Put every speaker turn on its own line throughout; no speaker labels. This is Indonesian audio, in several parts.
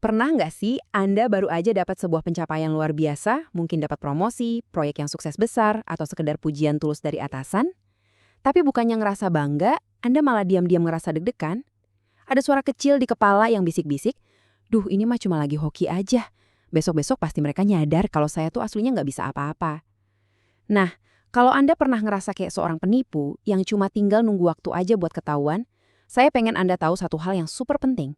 Pernah nggak sih Anda baru aja dapat sebuah pencapaian luar biasa, mungkin dapat promosi, proyek yang sukses besar, atau sekedar pujian tulus dari atasan? Tapi bukannya ngerasa bangga, Anda malah diam-diam ngerasa deg-degan? Ada suara kecil di kepala yang bisik-bisik, "Duh, ini mah cuma lagi hoki aja. Besok-besok pasti mereka nyadar kalau saya tuh aslinya nggak bisa apa-apa." Nah, kalau Anda pernah ngerasa kayak seorang penipu yang cuma tinggal nunggu waktu aja buat ketahuan, saya pengen Anda tahu satu hal yang super penting.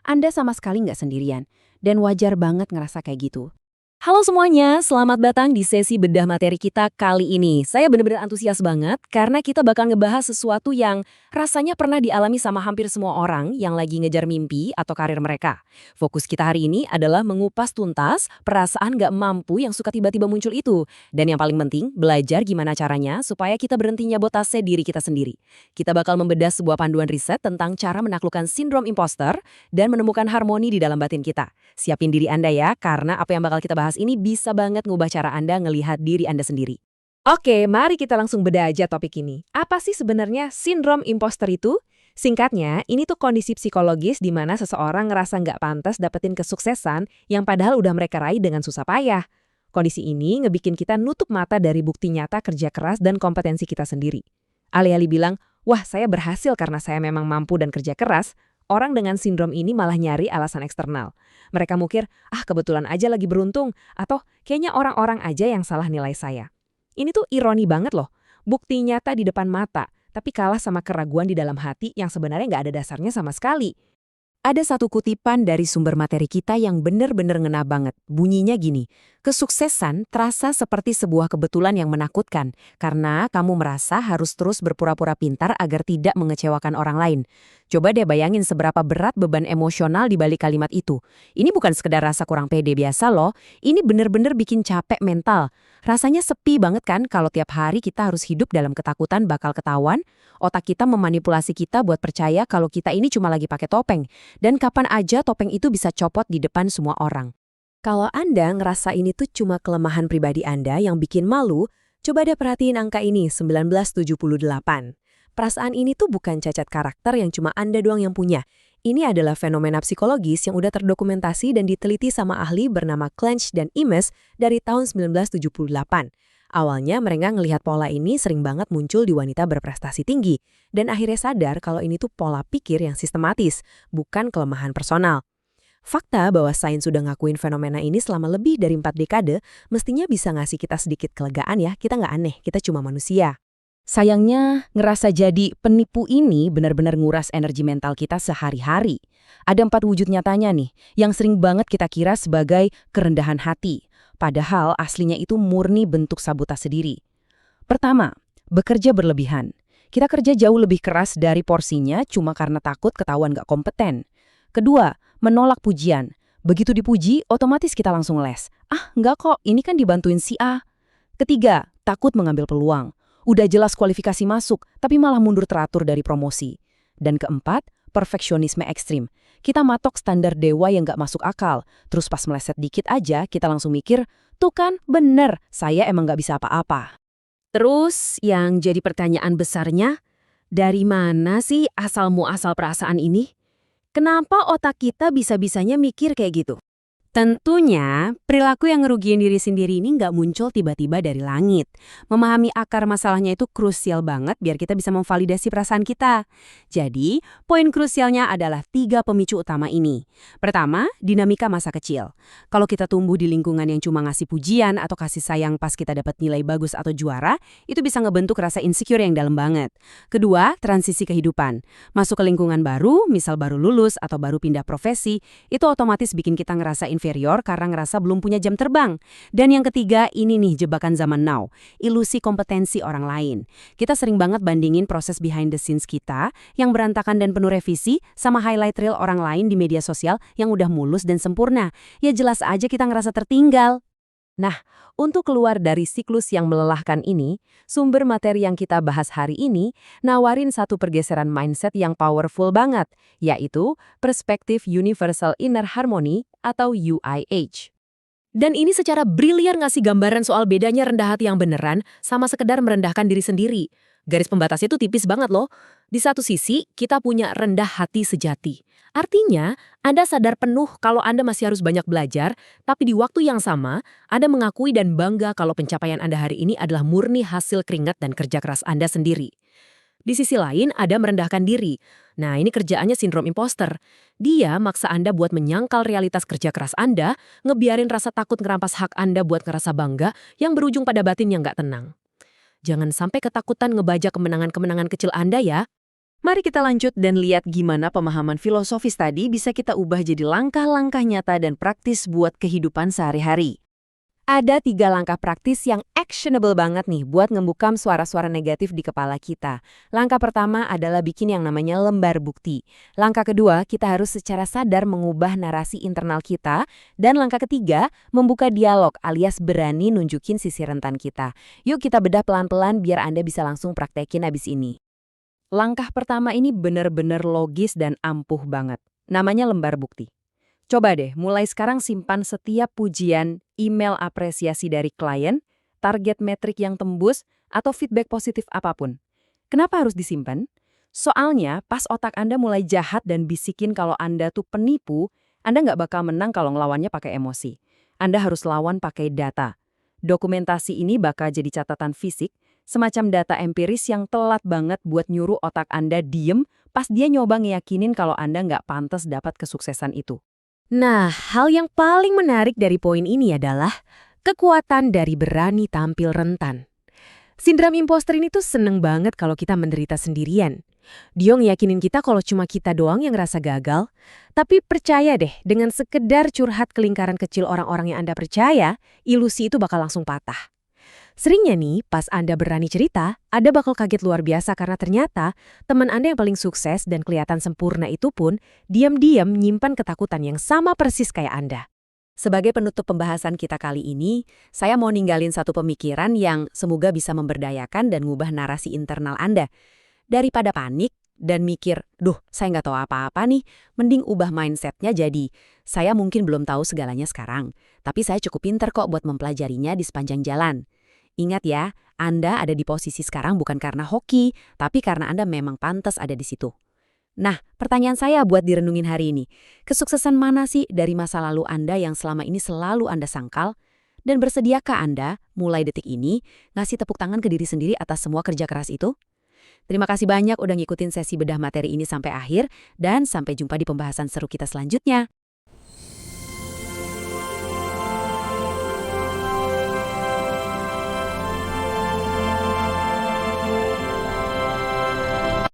Anda sama sekali nggak sendirian, dan wajar banget ngerasa kayak gitu.
Halo semuanya, selamat datang di sesi bedah materi kita kali ini. Saya benar-benar antusias banget karena kita bakal ngebahas sesuatu yang rasanya pernah dialami sama hampir semua orang yang lagi ngejar mimpi atau karir mereka. Fokus kita hari ini adalah mengupas tuntas perasaan gak mampu yang suka tiba-tiba muncul itu. Dan yang paling penting, belajar gimana caranya supaya kita berhenti nyabotase diri kita sendiri. Kita bakal membedah sebuah panduan riset tentang cara menaklukkan sindrom imposter dan menemukan harmoni di dalam batin kita. Siapin diri Anda ya, karena apa yang bakal kita bahas ini bisa banget ngubah cara Anda ngelihat diri Anda sendiri. Oke, mari kita langsung bedah aja topik ini. Apa sih sebenarnya sindrom imposter itu? Singkatnya, ini tuh kondisi psikologis di mana seseorang ngerasa nggak pantas dapetin kesuksesan yang padahal udah mereka raih dengan susah payah. Kondisi ini ngebikin kita nutup mata dari bukti nyata kerja keras dan kompetensi kita sendiri. Alih-alih bilang, wah saya berhasil karena saya memang mampu dan kerja keras, orang dengan sindrom ini malah nyari alasan eksternal. Mereka mungkin, kebetulan aja lagi beruntung, atau kayaknya orang-orang aja yang salah nilai saya. Ini tuh ironi banget loh, bukti nyata di depan mata, tapi kalah sama keraguan di dalam hati yang sebenarnya nggak ada dasarnya sama sekali. Ada satu kutipan dari sumber materi kita yang bener-bener ngena banget. Bunyinya gini, kesuksesan terasa seperti sebuah kebetulan yang menakutkan karena kamu merasa harus terus berpura-pura pintar agar tidak mengecewakan orang lain. Coba deh bayangin seberapa berat beban emosional di balik kalimat itu. Ini bukan sekedar rasa kurang pede biasa loh, ini bener-bener bikin capek mental. Rasanya sepi banget kan kalau tiap hari kita harus hidup dalam ketakutan bakal ketahuan. Otak kita memanipulasi kita buat percaya kalau kita ini cuma lagi pakai topeng. Dan kapan aja topeng itu bisa copot di depan semua orang. Kalau Anda ngerasa ini tuh cuma kelemahan pribadi Anda yang bikin malu, coba deh perhatiin angka ini, 1978. Perasaan ini tuh bukan cacat karakter yang cuma Anda doang yang punya. Ini adalah fenomena psikologis yang udah terdokumentasi dan diteliti sama ahli bernama Clench dan Imes dari tahun 1978. Awalnya mereka ngelihat pola ini sering banget muncul di wanita berprestasi tinggi, dan akhirnya sadar kalau ini tuh pola pikir yang sistematis, bukan kelemahan personal. Fakta bahwa sains sudah ngakuin fenomena ini selama lebih dari 4 dekade, mestinya bisa ngasih kita sedikit kelegaan ya, kita nggak aneh, kita cuma manusia. Sayangnya, ngerasa jadi penipu ini benar-benar nguras energi mental kita sehari-hari. Ada 4 wujud nyatanya nih, yang sering banget kita kira sebagai kerendahan hati. Padahal aslinya itu murni bentuk sabotase diri. Pertama, bekerja berlebihan. Kita kerja jauh lebih keras dari porsinya cuma karena takut ketahuan gak kompeten. Kedua, menolak pujian. Begitu dipuji, otomatis kita langsung les. Enggak kok, ini kan dibantuin si A. Ketiga, takut mengambil peluang. Udah jelas kualifikasi masuk, tapi malah mundur teratur dari promosi. Dan keempat, perfeksionisme ekstrim. Kita matok standar dewa yang gak masuk akal. Terus pas meleset dikit aja, kita langsung mikir, tuh kan bener, saya emang gak bisa apa-apa. Terus yang jadi pertanyaan besarnya, dari mana sih asal-muasal perasaan ini? Kenapa otak kita bisa-bisanya mikir kayak gitu? Tentunya, perilaku yang ngerugiin diri sendiri ini nggak muncul tiba-tiba dari langit. Memahami akar masalahnya itu krusial banget biar kita bisa memvalidasi perasaan kita. Jadi, poin krusialnya adalah 3 pemicu utama ini. Pertama, dinamika masa kecil. Kalau kita tumbuh di lingkungan yang cuma ngasih pujian atau kasih sayang pas kita dapat nilai bagus atau juara, itu bisa ngebentuk rasa insecure yang dalam banget. Kedua, transisi kehidupan. Masuk ke lingkungan baru, misal baru lulus atau baru pindah profesi, itu otomatis bikin kita ngerasa inferior karena ngerasa belum punya jam terbang. Dan yang ketiga, ini nih jebakan zaman now, ilusi kompetensi orang lain. Kita sering banget bandingin proses behind the scenes kita yang berantakan dan penuh revisi sama highlight reel orang lain di media sosial yang udah mulus dan sempurna. Ya jelas aja kita ngerasa tertinggal. Nah, untuk keluar dari siklus yang melelahkan ini, sumber materi yang kita bahas hari ini nawarin satu pergeseran mindset yang powerful banget, yaitu Perspektif Universal Inner Harmony atau UIH. Dan ini secara brilian ngasih gambaran soal bedanya rendah hati yang beneran sama sekedar merendahkan diri sendiri. Garis pembatasnya itu tipis banget loh. Di satu sisi, kita punya rendah hati sejati. Artinya, Anda sadar penuh kalau Anda masih harus banyak belajar, tapi di waktu yang sama, Anda mengakui dan bangga kalau pencapaian Anda hari ini adalah murni hasil keringat dan kerja keras Anda sendiri. Di sisi lain, ada merendahkan diri. Nah, ini kerjaannya sindrom imposter. Dia maksa Anda buat menyangkal realitas kerja keras Anda, ngebiarin rasa takut ngerampas hak Anda buat ngerasa bangga, yang berujung pada batin yang nggak tenang. Jangan sampai ketakutan ngebajak kemenangan-kemenangan kecil Anda ya.
Mari kita lanjut dan lihat gimana pemahaman filosofis tadi bisa kita ubah jadi langkah-langkah nyata dan praktis buat kehidupan sehari-hari. Ada 3 langkah praktis yang actionable banget nih buat ngebukam suara-suara negatif di kepala kita. Langkah pertama adalah bikin yang namanya lembar bukti. Langkah kedua, kita harus secara sadar mengubah narasi internal kita. Dan langkah ketiga, membuka dialog alias berani nunjukin sisi rentan kita. Yuk kita bedah pelan-pelan biar Anda bisa langsung praktekin abis ini. Langkah pertama ini benar-benar logis dan ampuh banget. Namanya lembar bukti. Coba deh, mulai sekarang simpan setiap pujian, email apresiasi dari klien, target metrik yang tembus, atau feedback positif apapun. Kenapa harus disimpan? Soalnya, pas otak Anda mulai jahat dan bisikin kalau Anda tuh penipu, Anda nggak bakal menang kalau ngelawannya pakai emosi. Anda harus lawan pakai data. Dokumentasi ini bakal jadi catatan fisik, semacam data empiris yang telat banget buat nyuruh otak Anda diem pas dia nyoba ngeyakinin kalau Anda nggak pantas dapat kesuksesan itu.
Nah, hal yang paling menarik dari poin ini adalah kekuatan dari berani tampil rentan. Sindrom imposter ini tuh seneng banget kalau kita menderita sendirian. Dia ngeyakinin kita kalau cuma kita doang yang ngerasa gagal. Tapi percaya deh, dengan sekedar curhat ke lingkaran kecil orang-orang yang Anda percaya, ilusi itu bakal langsung patah. Seringnya nih, pas Anda berani cerita, Anda bakal kaget luar biasa karena ternyata teman Anda yang paling sukses dan kelihatan sempurna itu pun diam-diam nyimpan ketakutan yang sama persis kayak Anda.
Sebagai penutup pembahasan kita kali ini, saya mau ninggalin satu pemikiran yang semoga bisa memberdayakan dan ngubah narasi internal Anda. Daripada panik dan mikir, duh saya nggak tahu apa-apa nih, mending ubah mindsetnya jadi, saya mungkin belum tahu segalanya sekarang, tapi saya cukup pinter kok buat mempelajarinya di sepanjang jalan. Ingat ya, Anda ada di posisi sekarang bukan karena hoki, tapi karena Anda memang pantas ada di situ. Nah, pertanyaan saya buat direnungin hari ini. Kesuksesan mana sih dari masa lalu Anda yang selama ini selalu Anda sangkal? Dan bersediakah Anda, mulai detik ini, ngasih tepuk tangan ke diri sendiri atas semua kerja keras itu? Terima kasih banyak udah ngikutin sesi bedah materi ini sampai akhir, dan sampai jumpa di pembahasan seru kita selanjutnya.